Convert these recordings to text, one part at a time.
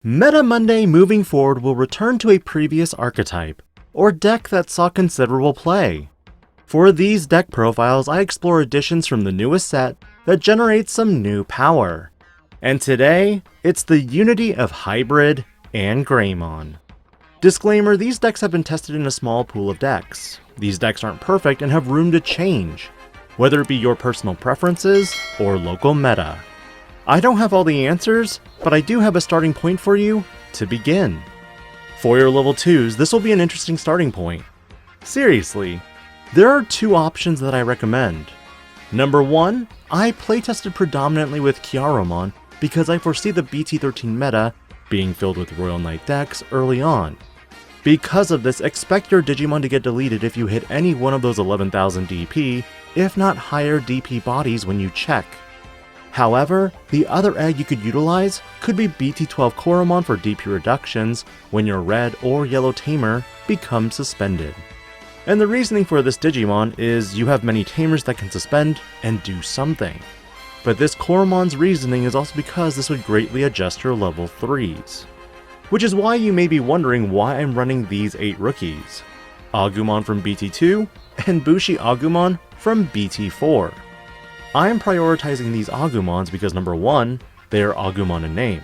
Meta Monday moving forward will return to a previous archetype, or deck that saw considerable play. For these deck profiles, I explore additions from the newest set that generate some new power. And today, it's the unity of Hybrid and Greymon. Disclaimer, these decks have been tested in a small pool of decks. These decks aren't perfect and have room to change, whether it be your personal preferences or local meta. I don't have all the answers, but I do have a starting point for you to begin. For your level 2s, this will be an interesting starting point. Seriously, there are two options that I recommend. Number 1, I playtested predominantly with Kiaromon because I foresee the BT13 meta being filled with Royal Knight decks early on. Because of this, expect your Digimon to get deleted if you hit any one of those 11,000 DP, if not higher DP bodies when you check. However, the other egg you could utilize could be BT12 Koromon for DP reductions when your red or yellow Tamer becomes suspended. And the reasoning for this Digimon is you have many Tamers that can suspend and do something. But this Koromon's reasoning is also because this would greatly adjust your level 3s. Which is why you may be wondering why I'm running these 8 rookies. Agumon from BT2 and Bushi Agumon from BT4. I'm prioritizing these Agumons because number 1, they are Agumon in name,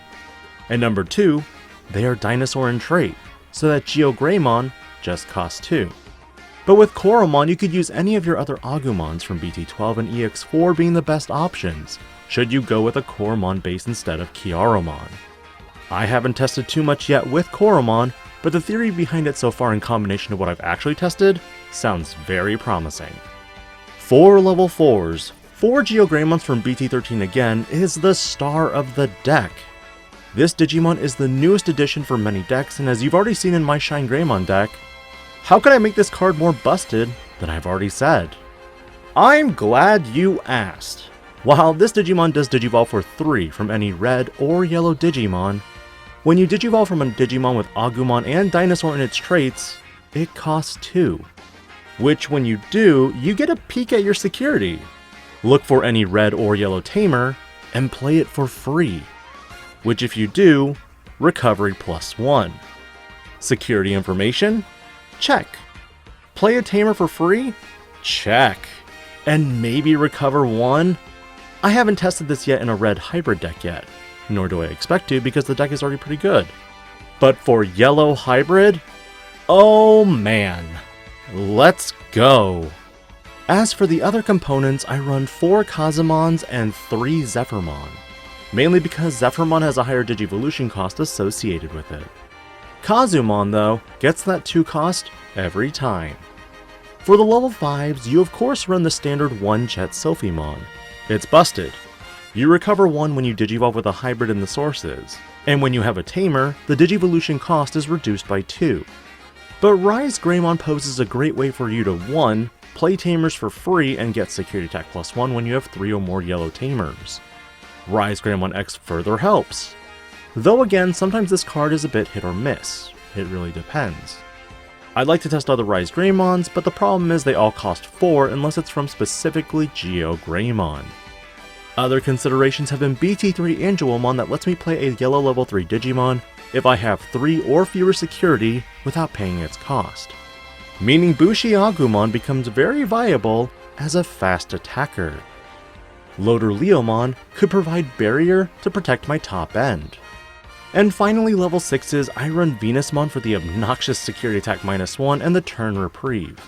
and number 2, they are dinosaur in trait, so that Greymon just costs 2. But with Koromon, you could use any of your other Agumons from BT12 and EX4 being the best options, should you go with a Koromon base instead of Kiaromon. I haven't tested too much yet with Koromon, but the theory behind it so far in combination of what I've actually tested sounds very promising. For level 4s, 4 Greymons from BT13 again is the star of the deck. This Digimon is the newest addition for many decks, and as you've already seen in my Shine Greymon deck, how could I make this card more busted than I've already said? I'm glad you asked. While this Digimon does Digivolve for 3 from any red or yellow Digimon, when you Digivolve from a Digimon with Agumon and Dinosaur in its traits, it costs 2. Which when you do, you get a peek at your security. Look for any red or yellow Tamer, and play it for free. Which if you do, recovery +1. Security information? Check. Play a Tamer for free? Check. And maybe recover 1? I haven't tested this yet in a red hybrid deck yet, nor do I expect to because the deck is already pretty good. But for yellow hybrid? Oh man. Let's go. As for the other components, I run 4 Kazumons and 3 Zephyrmon, mainly because Zephyrmon has a higher Digivolution cost associated with it. Kazumon, though, gets that 2 cost every time. For the level 5s, you of course run the standard 1 Jet Sophimon. It's busted. You recover 1 when you Digivolve with a hybrid in the sources, and when you have a Tamer, the Digivolution cost is reduced by 2. But Rise Greymon poses a great way for you to 1. Play Tamers for free and get Security Attack +1 when you have 3 or more yellow Tamers. Rise Greymon X further helps. Though again, sometimes this card is a bit hit or miss. It really depends. I'd like to test other Rise Greymons, but the problem is they all cost 4 unless it's from specifically Greymon. Other considerations have been BT3 Angelomon that lets me play a yellow level 3 Digimon if I have 3 or fewer security without paying its cost. Meaning Bushi Agumon becomes very viable as a fast attacker. Loader Leomon could provide barrier to protect my top end. And finally level 6s, I run Venusmon for the obnoxious security attack -1 and the turn reprieve,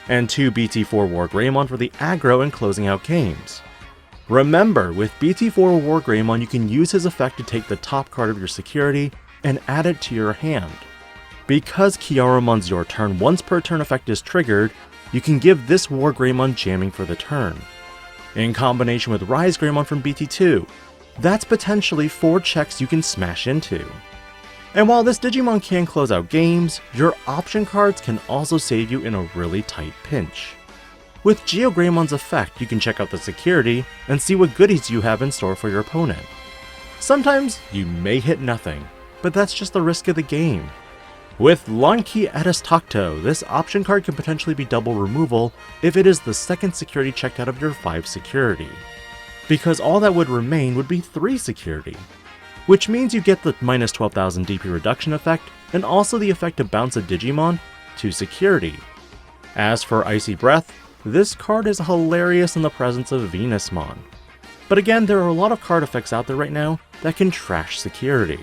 and 2 BT4 wargreymon for the aggro and closing out games. Remember, with BT4 wargreymon you can use his effect to take the top card of your security and add it to your hand. Because Kiaromon's your turn once per turn effect is triggered, you can give this wargreymon jamming for the turn. In combination with Rise Greymon from BT2, that's potentially 4 checks you can smash into. And while this Digimon can close out games, your option cards can also save you in a really tight pinch. With Greymon's effect, you can check out the security and see what goodies you have in store for your opponent. Sometimes you may hit nothing, but that's just the risk of the game. With Lanki Etis Takto, this option card can potentially be double removal if it is the second security checked out of your 5 security, because all that would remain would be 3 security. which means you get the minus 12,000 DP reduction effect and also the effect to bounce a Digimon to security. As for Icy Breath, this card is hilarious in the presence of Venusmon. But again, there are a lot of card effects out there right now that can trash security.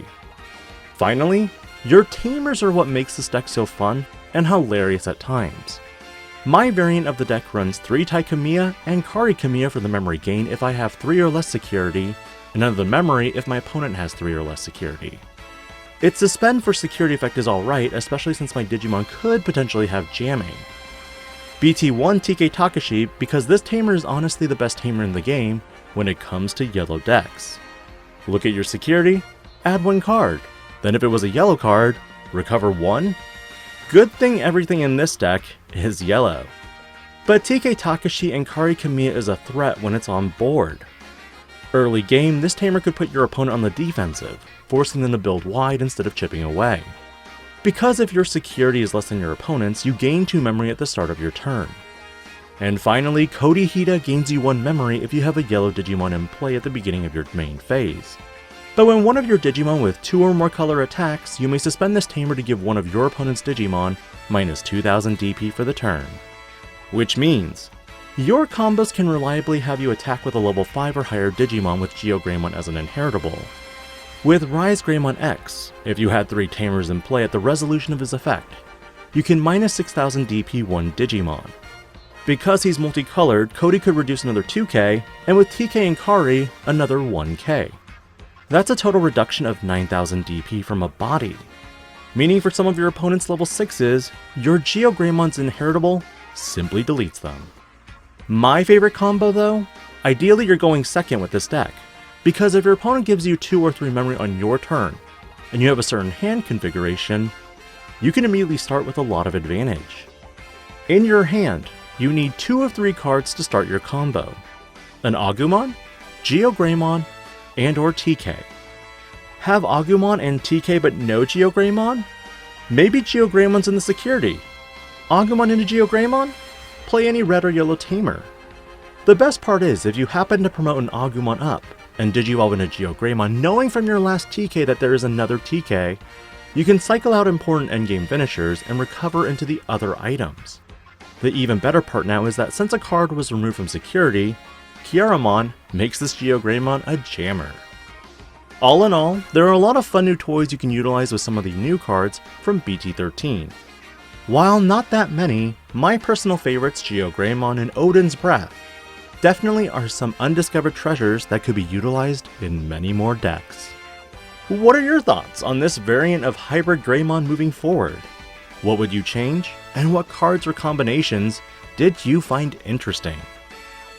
Finally, your Tamers are what makes this deck so fun and hilarious at times. My variant of the deck runs 3 Tai Kamiya and Kari Kamiya for the memory gain if I have 3 or less security, and another memory if my opponent has 3 or less security. Its suspend for security effect is alright, especially since my Digimon could potentially have jamming. BT1 TK Takashi because this Tamer is honestly the best Tamer in the game when it comes to yellow decks. Look at your security, add 1 card, then if it was a yellow card, recover 1? Good thing everything in this deck is yellow. But TK Takashi and Kari Kamiya is a threat when it's on board. Early game, this Tamer could put your opponent on the defensive, forcing them to build wide instead of chipping away. Because if your security is less than your opponent's, you gain 2 memory at the start of your turn. And finally, Cody Hida gains you 1 memory if you have a yellow Digimon in play at the beginning of your main phase. But when one of your Digimon with 2 or more color attacks, you may suspend this Tamer to give one of your opponent's Digimon minus 2000 DP for the turn. Which means, your combos can reliably have you attack with a level 5 or higher Digimon with Greymon as an inheritable. With Rise Greymon X, if you had 3 Tamers in play at the resolution of his effect, you can minus 6000 DP 1 Digimon. Because he's multicolored, Cody could reduce another 2k, and with TK and Kari, another 1k. That's a total reduction of 9000 DP from a body. Meaning for some of your opponent's level 6s, your Greymon's inheritable simply deletes them. My favorite combo though? Ideally you're going second with this deck, because if your opponent gives you 2 or 3 memory on your turn, and you have a certain hand configuration, you can immediately start with a lot of advantage. In your hand, you need 2 of 3 cards to start your combo. An Agumon, Greymon, and or TK. Have Agumon and TK but no Greymon? Maybe Greymon's in the security. Agumon into Greymon? Play any red or yellow Tamer. The best part is, if you happen to promote an Agumon up, and Digivolve into Greymon knowing from your last TK that there is another TK, you can cycle out important endgame finishers and recover into the other items. The even better part now is that since a card was removed from security, Kiaramon makes this Greymon a jammer. All in all, there are a lot of fun new toys you can utilize with some of the new cards from BT13. While not that many, my personal favorites Greymon and Odin's Breath definitely are some undiscovered treasures that could be utilized in many more decks. What are your thoughts on this variant of Hybrid Greymon moving forward? What would you change, and what cards or combinations did you find interesting?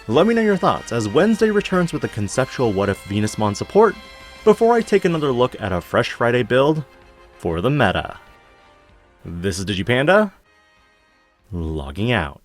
Let me know your thoughts as Wednesday returns with a conceptual What If Venusmon support before I take another look at a Fresh Friday build for the meta. This is Digi-Panda, logging out.